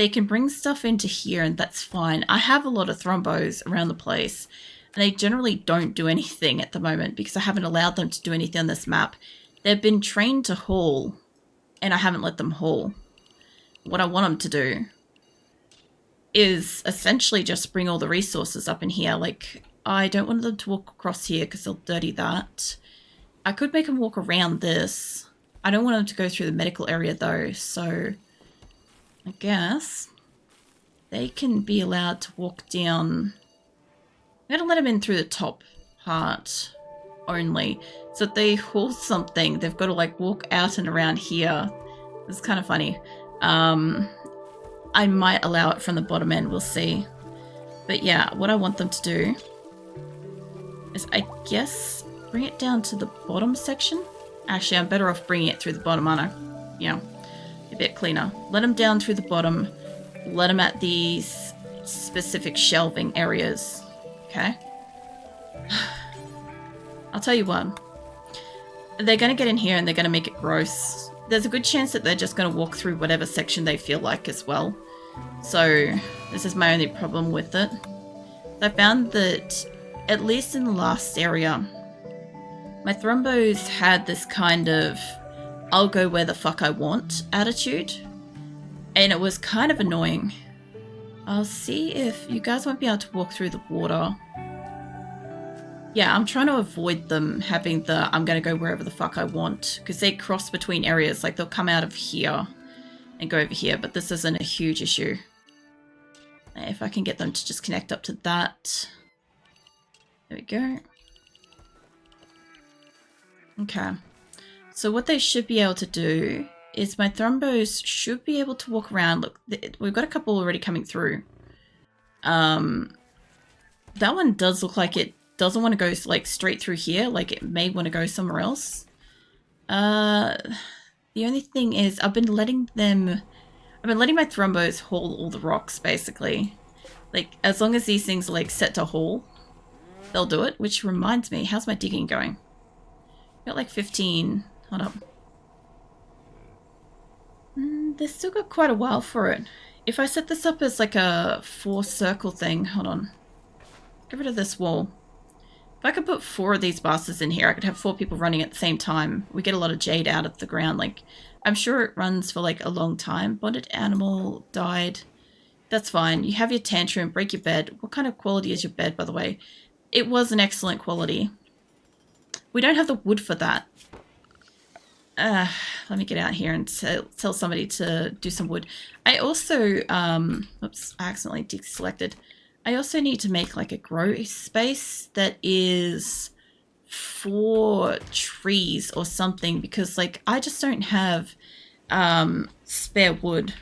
they can bring stuff into here and that's fine. I have a lot of thrombos around the place and they generally don't do anything at the moment because I haven't allowed them to do anything on this map. They've been trained to haul and I haven't let them haul. What I want them to do is essentially just bring all the resources up in here. Like, I don't want them to walk across here because they'll dirty that. I could make them walk around this. I don't want them to go through the medical area though, so I guess they can be allowed to walk down. I'm gonna let them in through the top part only. So if they haul something, they've got to like walk out and around here. It's kind of funny. I might allow it from the bottom end, we'll see. But yeah, what I want them to do is, I guess, bring it down to the bottom section. Actually, I'm better off bringing it through the bottom, aren't I? You know, a bit cleaner. Let them down through the bottom. Let them at these specific shelving areas. Okay? I'll tell you what. They're going to get in here and they're going to make it gross. There's a good chance that they're just going to walk through whatever section they feel like as well. So, this is my only problem with it. I found that, at least in the last area, my thrombos had this kind of I'll go where the fuck I want attitude. And it was kind of annoying. I'll see if you guys won't be able to walk through the water. Yeah, I'm trying to avoid them having the I'm going to go wherever the fuck I want. Because they cross between areas. Like, they'll come out of here and go over here. But this isn't a huge issue. If I can get them to just connect up to that. There we go. Okay. So what they should be able to do is my thrombos should be able to walk around. Look, we've got a couple already coming through. That one does look like it doesn't want to go like straight through here. Like, it may want to go somewhere else. The only thing is I've been letting my thrombos haul all the rocks, basically. Like, as long as these things are like set to haul, they'll do it. Which reminds me, how's my digging going? Got like 15. Hold up. They've still got quite a while for it. If I set this up as like a 4 circle thing, hold on. Get rid of this wall. If I could put 4 of these bastards in here, I could have 4 people running at the same time. We get a lot of jade out of the ground. Like, I'm sure it runs for like a long time. Bonded animal died. That's fine. You have your tantrum, break your bed. What kind of quality is your bed, by the way? It was an excellent quality. We don't have the wood for that. Let me get out here and tell somebody to do some wood. I also, oops, I accidentally deselected. I also need to make like a grow space that is for trees or something, because like I just don't have spare wood.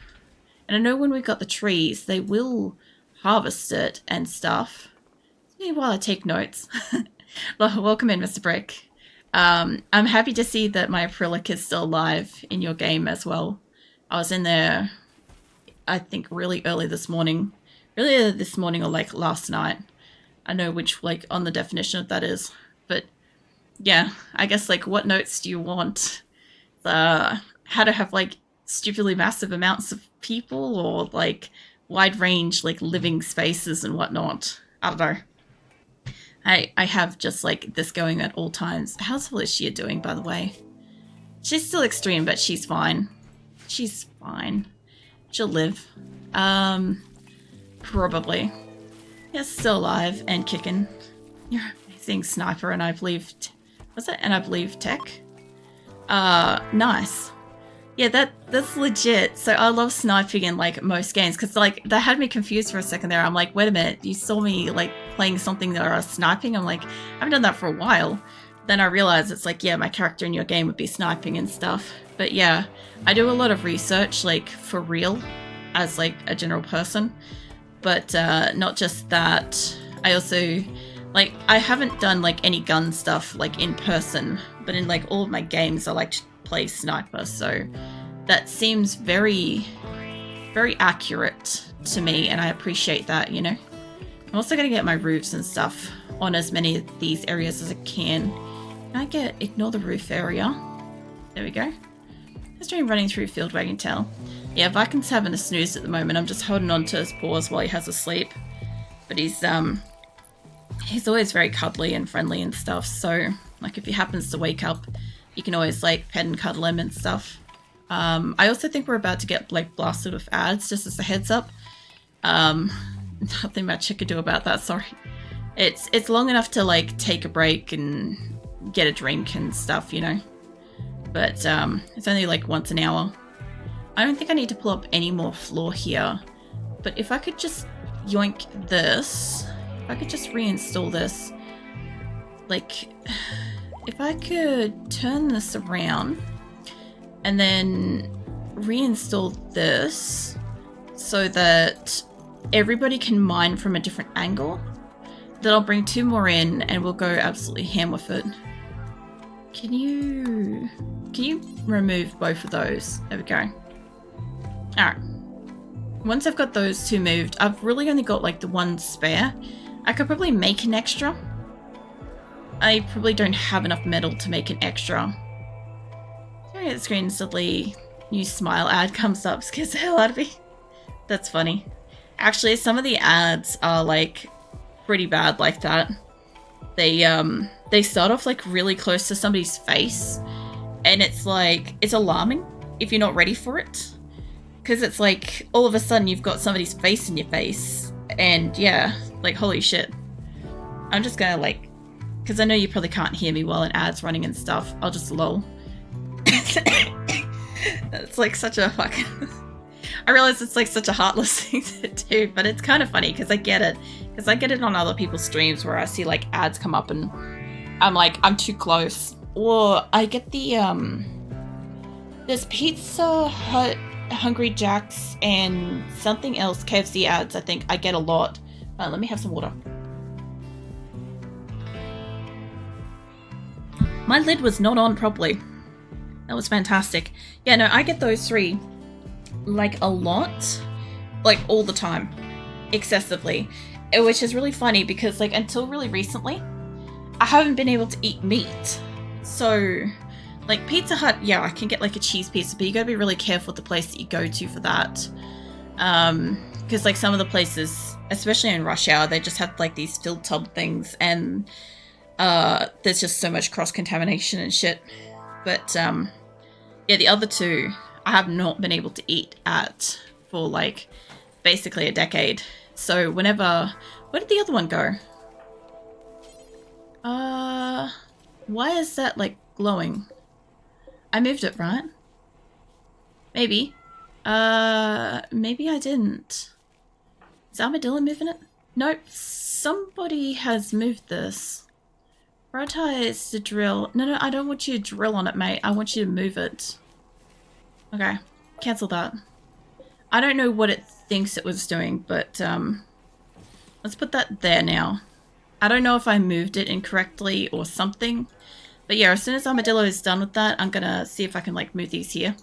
And I know when we've got the trees, they will harvest it and stuff. Meanwhile, I take notes. Welcome in, Mr. Brick. I'm happy to see that my acrylic is still alive in your game as well. I was in there, I think, really early this morning. Earlier this morning or like last night. I know which, like, on the definition of that is. But yeah, I guess like what notes do you want? How to have like stupidly massive amounts of people, or like wide range like living spaces and whatnot. I don't know. I have just like this going at all times. How's Felicia doing, by the way? She's still extreme, but she's fine. She's fine. She'll live. Probably. Yeah, still alive and kicking. You're an amazing sniper, and I believe... what's that? And I believe tech? Nice. Yeah, that's legit. So I love sniping in like most games, because like that had me confused for a second there. I'm like, wait a minute, you saw me like playing something that I was sniping? I'm like, I haven't done that for a while. Then I realized it's like, yeah, my character in your game would be sniping and stuff. But yeah, I do a lot of research, like for real, as like a general person. But not just that, I also, like, I haven't done like any gun stuff like in person, but in like all of my games I like to play sniper, so that seems very, very accurate to me, and I appreciate that, you know. I'm also going to get my roofs and stuff on as many of these areas as I can. Can I ignore the roof area? There we go. History running through Field Wagon Tail. Yeah, Viking's having a snooze at the moment. I'm just holding on to his paws while he has a sleep. But he's always very cuddly and friendly and stuff, so like if he happens to wake up, you can always like pet and cuddle him and stuff. I also think we're about to get like blasted with ads, just as a heads up. Nothing much I could do about that, sorry. It's long enough to like take a break and get a drink and stuff, you know. But it's only like once an hour. I don't think I need to pull up any more floor here. But if I could just yoink this, if I could just reinstall this, like if I could turn this around and then reinstall this so that everybody can mine from a different angle, then I'll bring 2 more in and we'll go absolutely ham with it. Can you remove both of those? There we go. Alright. Once I've got those 2 moved, I've really only got like the 1 spare. I could probably make an extra. I probably don't have enough metal to make an extra. Staring at the screen instantly, new smile ad comes up, scares the hell out of me. That's funny. Actually, some of the ads are like pretty bad like that. They start off like really close to somebody's face, and it's like, it's alarming if you're not ready for it. Because it's like, all of a sudden you've got somebody's face in your face, and yeah, like holy shit. I'm just gonna like, because I know you probably can't hear me while an ad's running and stuff, I'll just lol. That's like such a fucking... I realize it's like such a heartless thing to do, but it's kind of funny because I get it. Because I get it on other people's streams where I see like ads come up and I'm like, I'm too close. Or I get the, there's Pizza Hut, Hungry Jack's, and something else, KFC ads, I think I get a lot. Let me have some water. My lid was not on properly. That was fantastic. Yeah, no, I get those 3 like a lot, like all the time, excessively, which is really funny because like until really recently I haven't been able to eat meat. So like Pizza Hut, yeah, I can get like a cheese pizza, but you gotta be really careful with the place that you go to for that, because like some of the places, especially in rush hour, they just have like these filled tub things, and there's just so much cross-contamination and shit. But yeah, the other 2 I have not been able to eat at for like basically a decade. So whenever... Where did the other one go? Why is that like glowing? I moved it, right? Maybe. Maybe I didn't. Is Armadillo moving it? Nope. Somebody has moved this. Prioritize the drill. No, I don't want you to drill on it, mate. I want you to move it. Okay, cancel that. I don't know what it thinks it was doing, but let's put that there now. I don't know if I moved it incorrectly or something, but yeah, as soon as Armadillo is done with that, I'm gonna see if I can like move these here.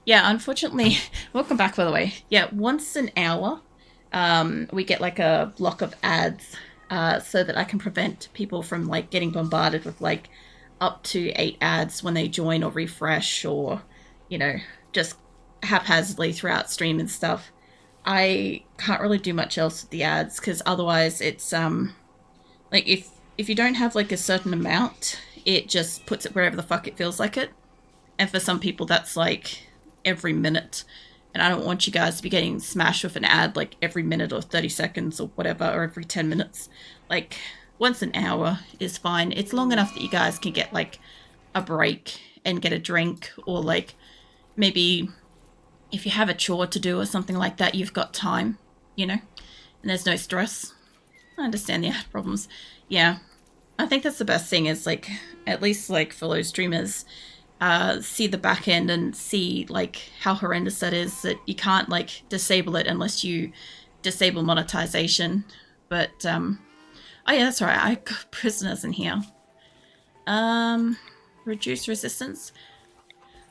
Yeah, unfortunately, welcome back by the way. Yeah, once an hour, we get like a block of ads, so that I can prevent people from like getting bombarded with like up to 8 ads when they join or refresh, or, you know, just haphazardly throughout stream and stuff. I can't really do much else with the ads because otherwise it's like if you don't have like a certain amount, it just puts it wherever the fuck it feels like it. And for some people that's like every minute, and I don't want you guys to be getting smashed with an ad like every minute or 30 seconds or whatever, or every 10 minutes. Like once an hour is fine. It's long enough that you guys can get like a break and get a drink, or like maybe if you have a chore to do or something like that, you've got time, you know, and there's no stress. I understand the ad problems. Yeah, I think that's the best thing, is like, at least like fellow streamers see the back end and see like how horrendous that is, that you can't like disable it unless you disable monetization. But oh yeah, that's right, I got prisoners in here. Reduce resistance.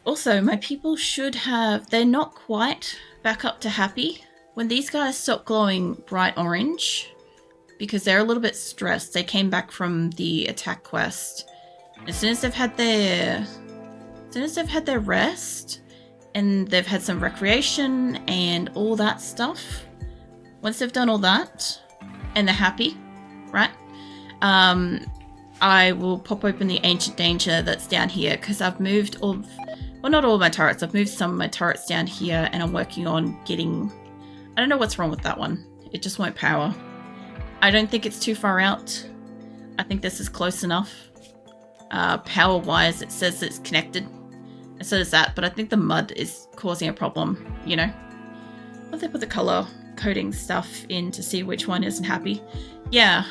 Also, my people should have... They're not quite back up to happy. When these guys stop glowing bright orange, because they're a little bit stressed, they came back from the attack quest. As soon as they've had their rest, and they've had some recreation and all that stuff. Once they've done all that and they're happy, right? I will pop open the Ancient Danger that's down here because I've moved well, not all of my turrets. I've moved some of my turrets down here and I'm working on getting... I don't know what's wrong with that one. It just won't power. I don't think it's too far out. I think this is close enough. Power-wise, it says it's connected. And so does that, but I think the mud is causing a problem, you know? I'll put the color coding stuff in to see which one isn't happy. Yeah.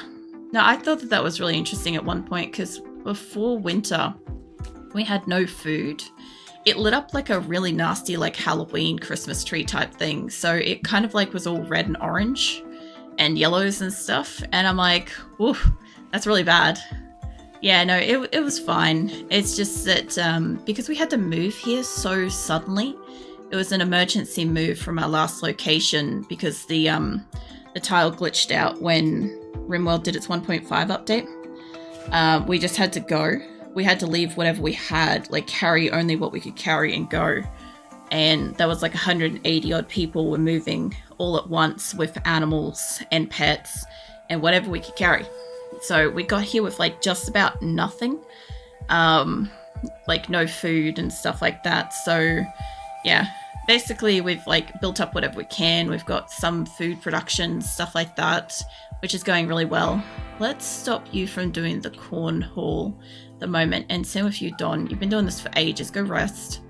No, I thought that was really interesting at one point because before winter, we had no food. It lit up like a really nasty like Halloween Christmas tree type thing. So it kind of like was all red and orange and yellows and stuff. And I'm like, oof, that's really bad. Yeah, no, it was fine. It's just that because we had to move here so suddenly, it was an emergency move from our last location because the tile glitched out when RimWorld did its 1.5 update. We just had to go. We had to leave whatever we had, like carry only what we could carry and go. And there was like 180 odd people were moving all at once with animals and pets and whatever we could carry. So we got here with like just about nothing, like no food and stuff like that. So yeah, basically we've like built up whatever we can. We've got some food production, stuff like that, which is going really well. Let's stop you from doing the corn haul at the moment. And same with you, Don. You've been doing this for ages. Go rest.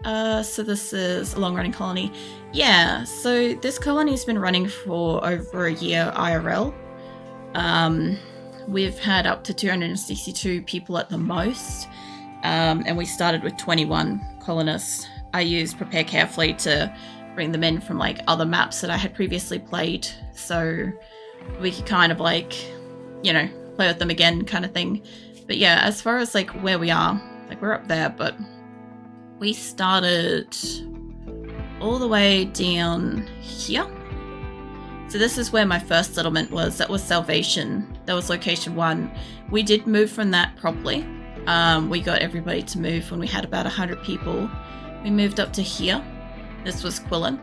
So this is a long-running colony. Yeah, so this colony has been running for over a year IRL. We've had up to 262 people at the most, and we started with 21 colonists. I used Prepare Carefully to bring them in from like other maps that I had previously played, so we could kind of like, you know, play with them again kind of thing. But yeah, as far as like where we are, like we're up there, but we started all the way down here. So this is where my first settlement was. That was Salvation. That was location 1. We did move from that properly. We got everybody to move when we had about 100 people. We moved up to here. This was Quillen.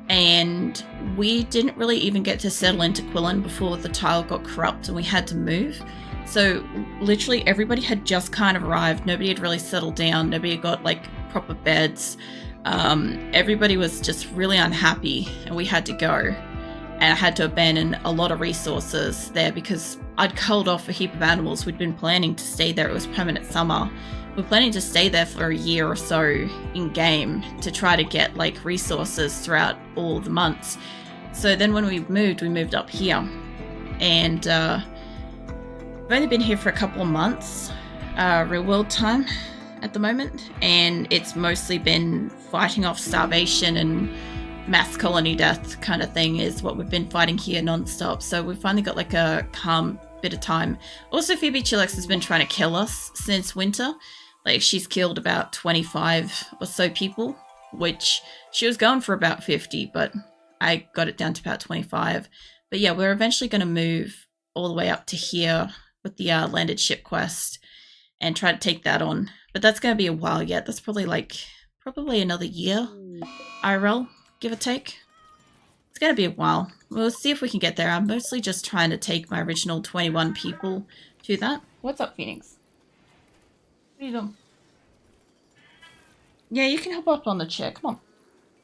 And we didn't really even get to settle into Quillen before the tile got corrupt and we had to move. So literally everybody had just kind of arrived. Nobody had really settled down. Nobody had got like proper beds. Everybody was just really unhappy and we had to go. And I had to abandon a lot of resources there because I'd culled off a heap of animals. We'd been planning to stay there. It was permanent summer. We're planning to stay there for a year or so in game to try to get like resources throughout all the months. So then when we moved up here. And I've only been here for a couple of months, real world time at the moment. And it's mostly been fighting off starvation and mass colony death kind of thing is what we've been fighting here non-stop. So we've finally got like a calm bit of time. Also, Phoebe Chillax has been trying to kill us since winter. Like she's killed about 25 or so people, which she was going for about 50, but I got it down to about 25. But yeah, we're eventually going to move all the way up to here with the landed ship quest and try to take that on. But that's going to be a while yet. That's probably another year IRL. Give or take. It's going to be a while. We'll see if we can get there. I'm mostly just trying to take my original 21 people to that. What's up, Phoenix? What are you doing? Yeah, you can hop up on the chair. Come on.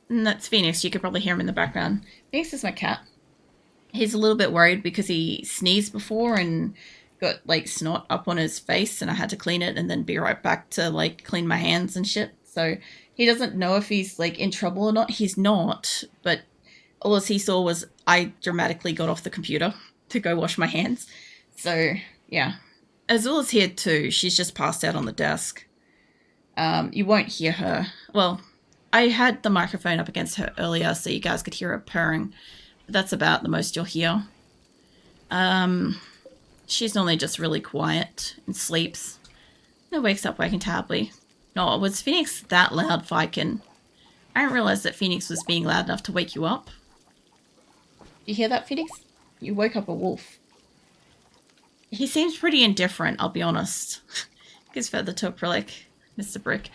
And that's Phoenix. You could probably hear him in the background. Phoenix is my cat. He's a little bit worried because he sneezed before and got like snot up on his face and I had to clean it and then be right back to like clean my hands and shit. So he doesn't know if he's like in trouble or not. He's not, but all he saw was I dramatically got off the computer to go wash my hands. So yeah, Azula's here too. She's just passed out on the desk. You won't hear her. Well, I had the microphone up against her earlier so you guys could hear her purring. But that's about the most you'll hear. She's normally just really quiet and sleeps. And wakes up working terribly. No, was Phoenix that loud, Viken? I didn't realize that Phoenix was being loud enough to wake you up. You hear that, Phoenix? You woke up a wolf. He seems pretty indifferent, I'll be honest. Gives further to acrylic, Mr. Brick.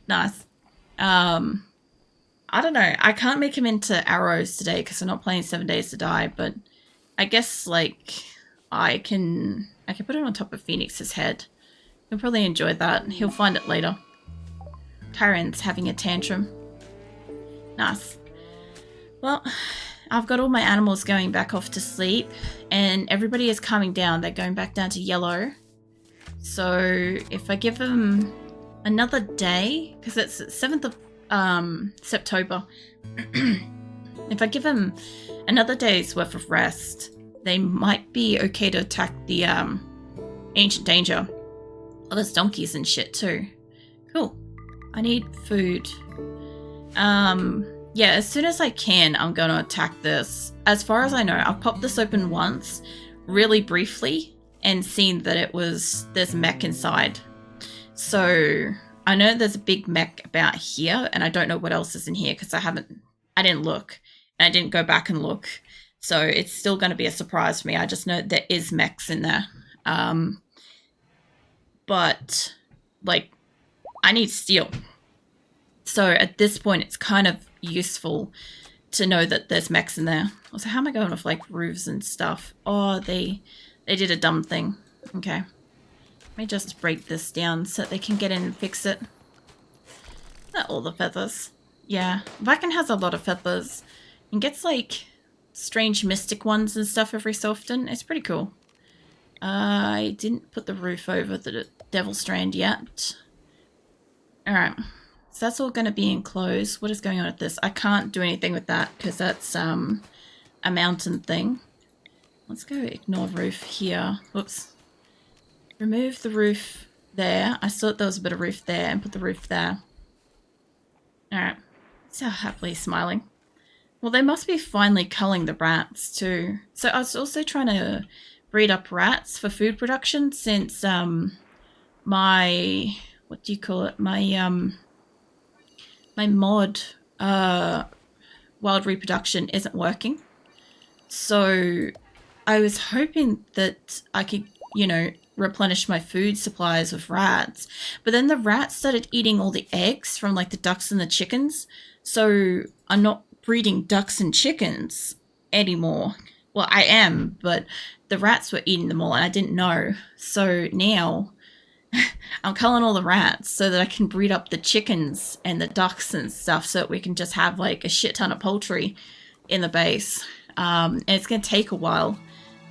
Nice. I don't know. I can't make him into arrows today because I'm not playing 7 Days to Die, but I guess, like, I can put it on top of Phoenix's head. He'll probably enjoy that. He'll find it later. Tyron's having a tantrum. Nice. Well, I've got all my animals going back off to sleep, and everybody is calming down. They're going back down to yellow. So if I give them another day, because it's 7th of September, if I give them another day's worth of rest, they might be okay to attack the ancient danger. Oh, there's donkeys and shit too. Cool. I need food. Yeah, as soon as I can, I'm going to attack this. As far as I know, I've popped this open once, really briefly, and seen that there's mech inside. So I know there's a big mech about here, and I don't know what else is in here because I didn't look, and I didn't go back and look. So it's still going to be a surprise for me. I just know there is mechs in there. But, like, I need steel. So at this point, it's kind of useful to know that there's mechs in there. Also, how am I going with, like, roofs and stuff? Oh, they did a dumb thing. Okay. Let me just break this down so that they can get in and fix it. Not all the feathers. Yeah, Viking has a lot of feathers and gets, like, strange mystic ones and stuff every so often. It's pretty cool. I didn't put the roof over the Devil Strand yet. Alright. So that's all going to be enclosed. What is going on with this? I can't do anything with that because that's a mountain thing. Let's go ignore roof here. Whoops. Remove the roof there. I thought there was a bit of roof there and put the roof there. Alright. See how happily smiling. Well, they must be finally culling the rats too. So I was also trying to breed up rats for food production since my... what do you call it? My mod wild reproduction isn't working. So I was hoping that I could, you know, replenish my food supplies with rats. But then the rats started eating all the eggs from, like, the ducks and the chickens. So I'm not breeding ducks and chickens anymore. Well, I am, but the rats were eating them all and I didn't know. So now I'm culling all the rats so that I can breed up the chickens and the ducks and stuff so that we can just have, like, a shit ton of poultry in the base. And it's going to take a while.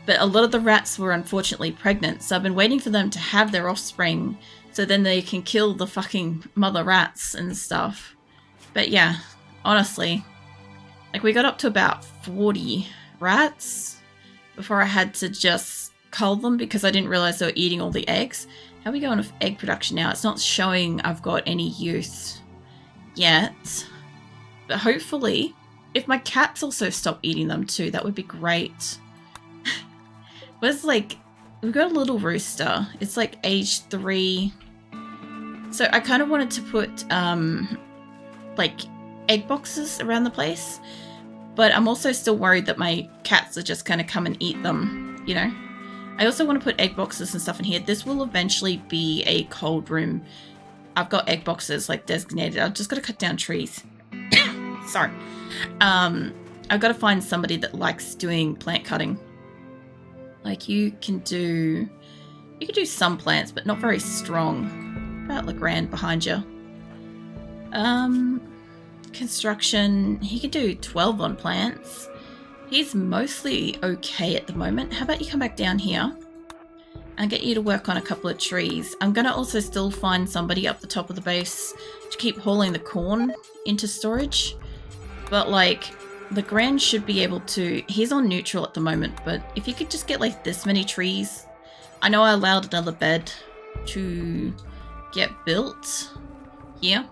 But a lot of the rats were unfortunately pregnant, so I've been waiting for them to have their offspring so then they can kill the fucking mother rats and stuff. But yeah, honestly, like, we got up to about 40 rats before I had to just cull them because I didn't realize they were eating all the eggs. How are we going with egg production now? It's not showing I've got any use yet. But hopefully, if my cats also stop eating them too, that would be great. Where's, like, we've got a little rooster. It's, like, age 3. So I kind of wanted to put, like, egg boxes around the place. But I'm also still worried that my cats are just going to come and eat them, you know? I also want to put egg boxes and stuff in here. This will eventually be a cold room. I've got egg boxes, like, designated. I've just got to cut down trees. Sorry. I've got to find somebody that likes doing plant cutting. Like, you can do some plants, but not very strong. About Legrand behind you. Construction, he can do 12 on plants. He's mostly okay at the moment. How about you come back down here and get you to work on a couple of trees. I'm going to also still find somebody up the top of the base to keep hauling the corn into storage. But, like, Legrand should be able to... He's on neutral at the moment, but if you could just get, like, this many trees... I know I allowed another bed to get built here.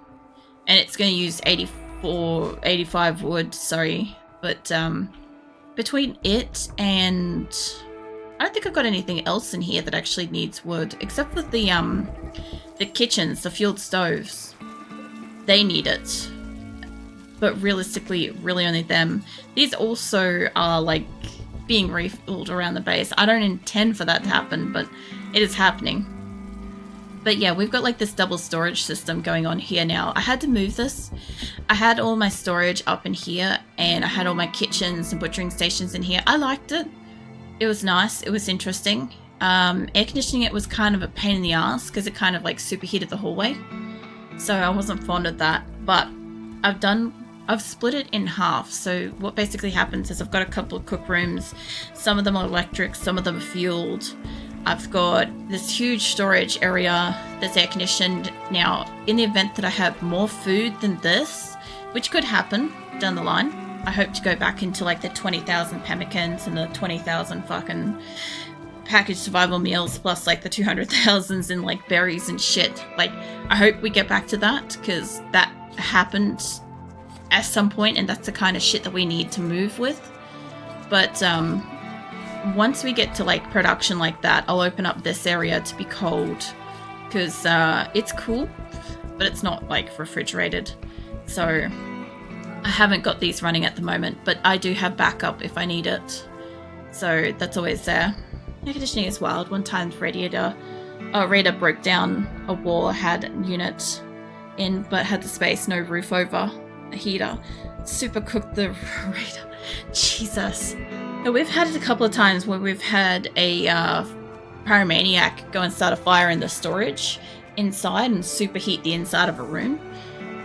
And it's going to use 85 wood, sorry. But, between it and... I don't think I've got anything else in here that actually needs wood. Except for the kitchens, the fueled stoves. They need it. But realistically, really only them. These also are, like, being refilled around the base. I don't intend for that to happen, but it is happening. But yeah, we've got like this double storage system going on here now. I had to move this. I had all my storage up in here, and I had all my kitchens and butchering stations in here. I liked it. It was nice. It was interesting. Air conditioning it was kind of a pain in the ass because it kind of like superheated the hallway. So I wasn't fond of that. But I've split it in half. So what basically happens is I've got a couple of cook rooms. Some of them are electric, some of them are fueled. I've got this huge storage area that's air conditioned. Now, in the event that I have more food than this, which could happen down the line, I hope to go back into like the 20,000 pemmicans and the 20,000 fucking packaged survival meals plus like the 200,000s in like berries and shit. Like, I hope we get back to that because that happened at some point and that's the kind of shit that we need to move with. But, once we get to like production like that, I'll open up this area to be cold because it's cool, but it's not like refrigerated. So I haven't got these running at the moment, but I do have backup if I need it. So that's always there. Air conditioning is wild. One time radiator broke down a wall, had a unit in, but had the space, no roof over a heater. Super cooked the radiator. Jesus. We've had it a couple of times where we've had a pyromaniac go and start a fire in the storage inside and superheat the inside of a room.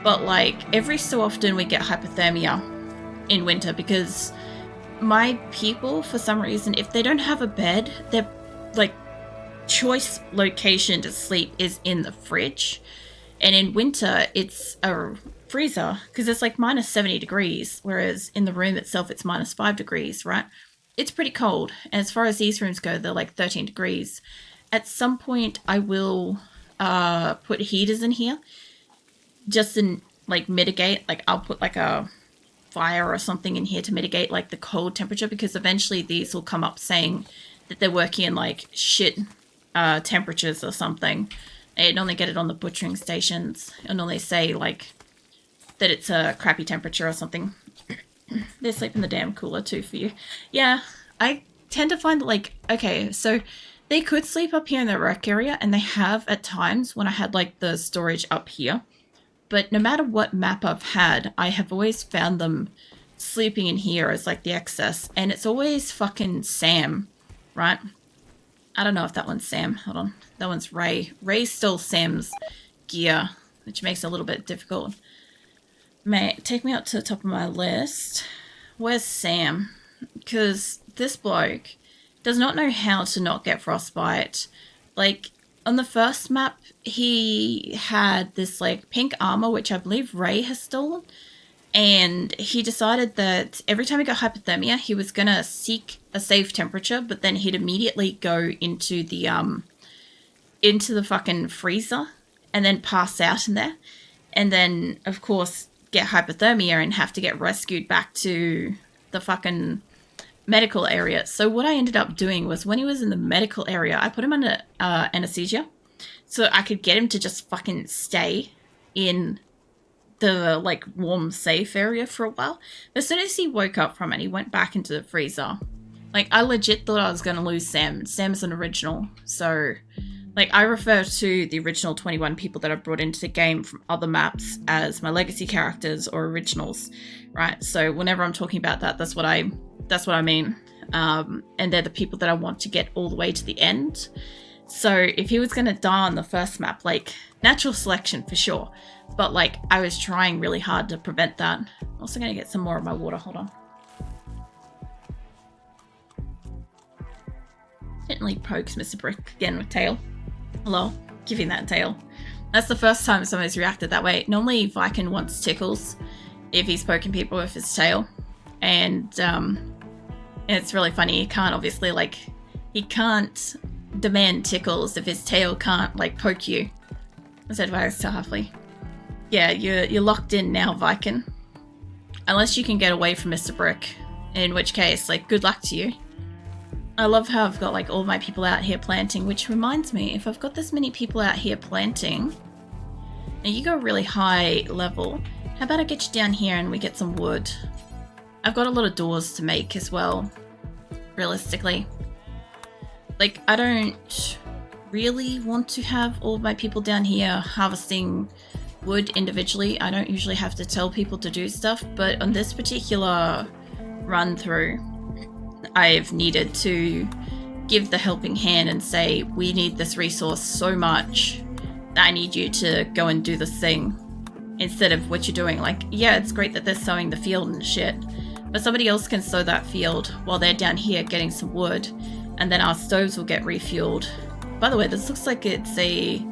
But like every so often we get hypothermia in winter because my people, for some reason, if they don't have a bed, their like choice location to sleep is in the fridge. And in winter it's a freezer because it's like minus 70 degrees, whereas in the room itself it's minus 5 degrees, right? It's pretty cold. And as far as these rooms go, they're like 13 degrees. At some point, I will put heaters in here just to like mitigate. Like I'll put like a fire or something in here to mitigate like the cold temperature because eventually these will come up saying that they're working in like shit temperatures or something. They normally get it on the butchering stations and normally say like that it's a crappy temperature or something. They sleep in the damn cooler too for you. Yeah, I tend to find that like, okay, so they could sleep up here in the rec area and they have at times when I had like the storage up here. But no matter what map I've had, I have always found them sleeping in here as like the excess. And it's always fucking Sam, right? I don't know if that one's Sam. Hold on. That one's Ray. Ray stole Sam's gear, which makes it a little bit difficult. Mate, take me up to the top of my list. Where's Sam? Because this bloke does not know how to not get frostbite. Like, on the first map, he had this, like, pink armor, which I believe Ray has stolen. And he decided that every time he got hypothermia, he was going to seek a safe temperature, but then he'd immediately go into the fucking freezer and then pass out in there. And then, of course, get hypothermia and have to get rescued back to the fucking medical area. So what I ended up doing was when he was in the medical area, I put him under anesthesia so I could get him to just fucking stay in the like warm safe area for a while. As soon as he woke up from it, he went back into the freezer. Like I legit thought I was going to lose Sam. Sam's an original. So like, I refer to the original 21 people that I brought into the game from other maps as my legacy characters or originals, right? So whenever I'm talking about that, that's what I mean. And they're the people that I want to get all the way to the end. So if he was going to die on the first map, like, natural selection for sure. But, like, I was trying really hard to prevent that. I'm also going to get some more of my water. Hold on. Gently pokes Mr. Brick again with tail. Hello, giving that tail. That's the first time somebody's reacted that way. Normally Viking wants tickles if he's poking people with his tail. And it's really funny. He can't obviously, like, he can't demand tickles if his tail can't, like, poke you. I said Virus to Huffley. Yeah, you're locked in now, Viking. Unless you can get away from Mr. Brick. In which case, like, good luck to you. I love how I've got like all my people out here planting, which reminds me, if I've got this many people out here planting, now you go really high level, how about I get you down here and we get some wood? I've got a lot of doors to make as well, realistically. Like, I don't really want to have all of my people down here harvesting wood individually. I don't usually have to tell people to do stuff, but on this particular run through, I've needed to give the helping hand and say, we need this resource so much that I need you to go and do this thing, instead of what you're doing. Like, yeah, it's great that they're sowing the field and shit, but somebody else can sow that field while they're down here getting some wood, and then our stoves will get refueled. By the way, this looks like it's a...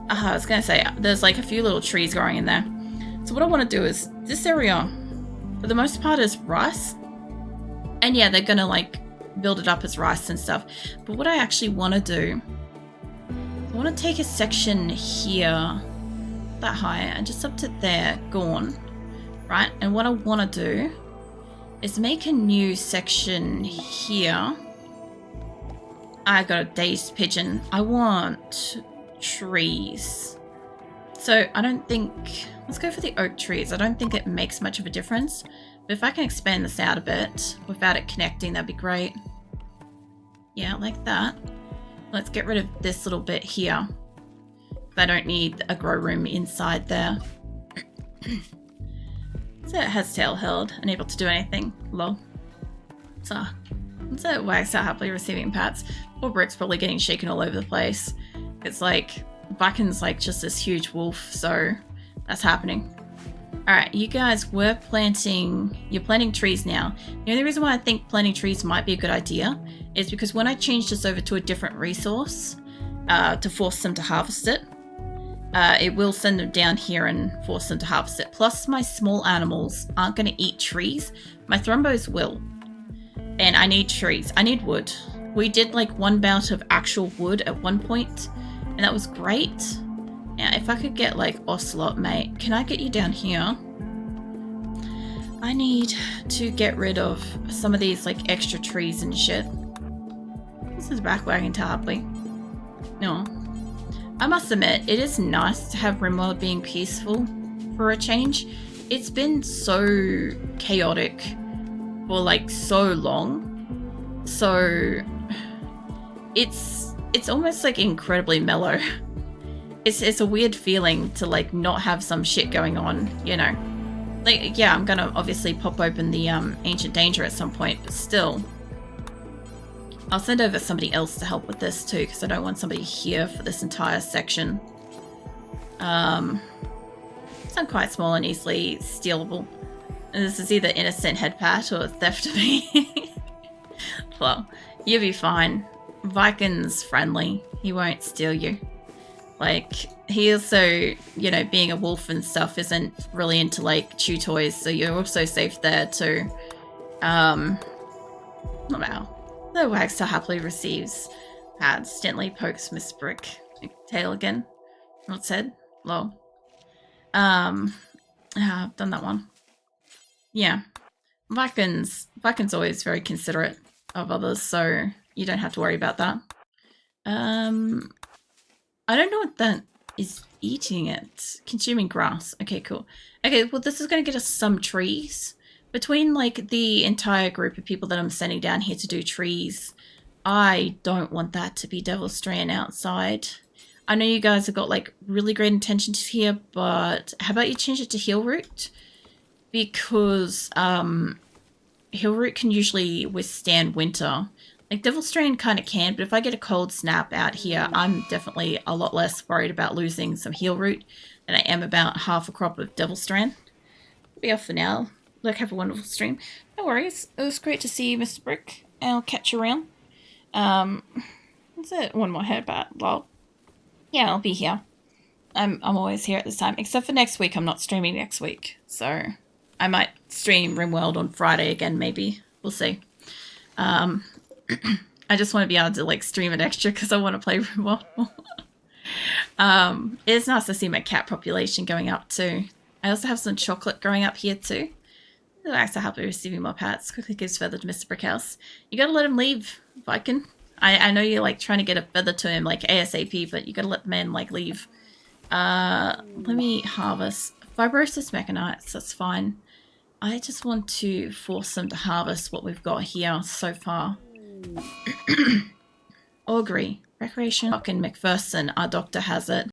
I was gonna say, there's like a few little trees growing in there. So what I want to do is, this area, for the most part, is rice. And yeah, they're gonna like build it up as rice and stuff. But what I actually want to do, I want to take a section here, that high, and just up to there, gone, right? And what I want to do is make a new section here. I got a dazed pigeon. I want trees. So I don't think, let's go for the oak trees. I don't think it makes much of a difference, but if I can expand this out a bit without it connecting, that'd be great. Yeah, like that. Let's get rid of this little bit here. I don't need a grow room inside there. So it has tail held, unable to do anything. Lol. So it wags out happily receiving pats. Poor Brick's probably getting shaken all over the place. It's like, Viken's like just this huge wolf, so that's happening. Alright, you guys were planting, you're planting trees now. The only reason why I think planting trees might be a good idea is because when I change this over to a different resource, to force them to harvest it, it will send them down here and force them to harvest it. Plus my small animals aren't going to eat trees. My thrombos will. And I need trees. I need wood. We did like one bout of actual wood at one point, and that was great. Now, if I could get like Ocelot, mate, can I get you down here? I need to get rid of some of these like extra trees and shit. This is back wagging Tarpley. No. I must admit, it is nice to have RimWorld being peaceful for a change. It's been so chaotic for like so long. So it's almost like incredibly mellow. It's a weird feeling to like not have some shit going on, you know. Like, yeah, I'm gonna obviously pop open the Ancient Danger at some point, but still. I'll send over somebody else to help with this too, because I don't want somebody here for this entire section. It's not quite small and easily stealable. And this is either innocent head pat or theft of me. Well, you'll be fine. Viken's friendly. He won't steal you. Like, he also, you know, being a wolf and stuff, isn't really into like chew toys, so you're also safe there too. Wow. The Wagster happily receives pads, gently pokes Miss Brick tail again. What's said? Lol. I've done that one. Yeah. Viken's always very considerate of others, so you don't have to worry about that. I don't know what that is eating it. Consuming grass. Okay, cool. Okay, well this is going to get us some trees. Between like the entire group of people that I'm sending down here to do trees, I don't want that to be Devil's Strand outside. I know you guys have got like really great intentions here, but how about you change it to Heal Root? Because Heal Root can usually withstand winter. Like Devil's Strand kind of can, but if I get a cold snap out here, I'm definitely a lot less worried about losing some Heal Root than I am about half a crop of Devil's Strand. I'll be off for now. Look, have a wonderful stream. No worries. It was great to see you, Mr. Brick. I'll catch you around. That's it. One more headbutt. Well, yeah, I'll be here. I'm always here at this time, except for next week. I'm not streaming next week, so I might stream RimWorld on Friday again. Maybe we'll see. I just want to be able to like stream it extra because I want to play RimWorld more. It's nice to see my cat population going up too. I also have some chocolate growing up here too. Relax, I'm happily receiving more pats. Quickly gives feather to Mr. Brickhouse. You gotta let him leave, Viken. I know you're like trying to get a feather to him like ASAP, but you gotta let the man like leave. Let me harvest. Fibrosis mechanites, that's fine. I just want to force them to harvest what we've got here so far. Augury. Recreation. Doc in McPherson, our doctor has it.